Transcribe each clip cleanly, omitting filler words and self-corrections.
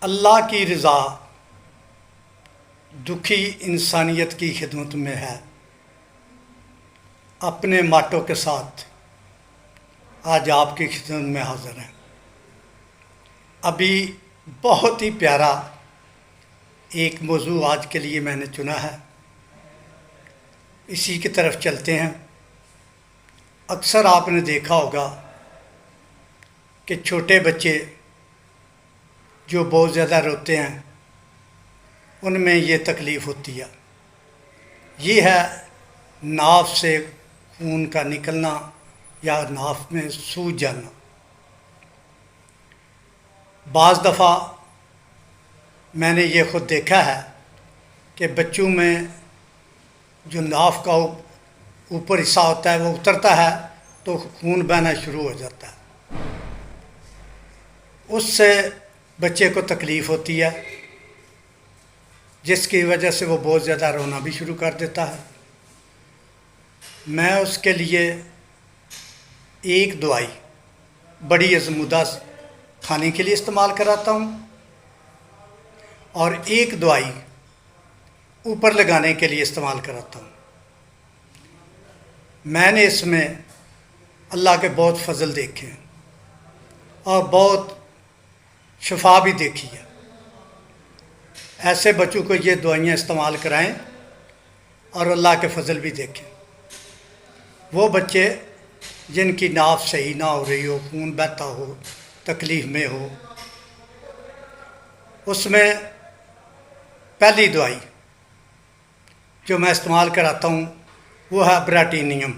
अल्लाह की रज़ा दुखी इंसानियत की खिदमत में है। अपने माटो के साथ आज आपकी खिदमत में हाज़िर हैं। अभी बहुत ही प्यारा एक मौजू आज के लिए मैंने चुना है, इसी की तरफ चलते हैं। अक्सर आपने देखा होगा कि छोटे बच्चे जो बहुत ज़्यादा रोते हैं उनमें ये तकलीफ़ होती है। ये है नाफ से खून का निकलना या नाफ में सूज जाना। बाज़ दफ़ा मैंने ये ख़ुद देखा है कि बच्चों में जो नाफ का ऊपर हिस्सा होता है वो उतरता है तो खून बहना शुरू हो जाता है। उससे बच्चे को तकलीफ़ होती है, जिसकी वजह से वो बहुत ज़्यादा रोना भी शुरू कर देता है। मैं उसके लिए एक दवाई बड़ी अज़मुदा खाने के लिए इस्तेमाल कराता हूँ और एक दवाई ऊपर लगाने के लिए इस्तेमाल कराता हूँ। मैंने इसमें अल्लाह के बहुत फ़ज़ल देखे हैं और बहुत शफा भी देखी है। ऐसे बच्चों को ये दवाइयाँ इस्तेमाल कराएं और अल्लाह के फ़ज़ल भी देखें। वो बच्चे जिनकी नाफ सही ना हो रही हो, खून बहता हो, तकलीफ़ में हो, उसमें पहली दवाई जो मैं इस्तेमाल कराता हूँ वो है अब्राटीनियम।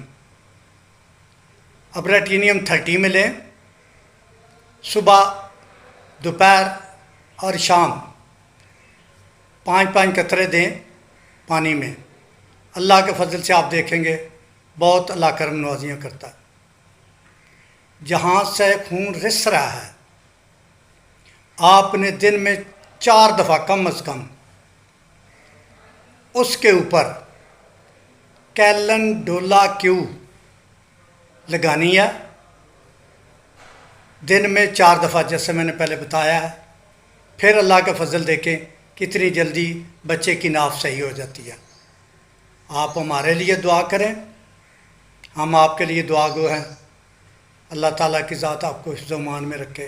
अब्राटीनियम 30 में लें, सुबह, दोपहर और शाम 5-5 कतरे दें पानी में। अल्लाह के फ़ज़ल से आप देखेंगे बहुत अल्लाह करम नवाजियाँ करता है। जहाँ से खून रिस रहा है आपने दिन में 4 दफ़ा कम अज़ कम उसके ऊपर कैलेंडोला क्यू लगानी है। दिन में 4 दफ़ा, जैसे मैंने पहले बताया है। फिर अल्लाह का फ़ज़ल देखें कितनी जल्दी बच्चे की नाफ सही हो जाती है। आप हमारे लिए दुआ करें, हम आपके लिए दुआ गो हैं। अल्लाह ताला की ज़ात आपको हिफ्ज़-ओ-मान में रखे।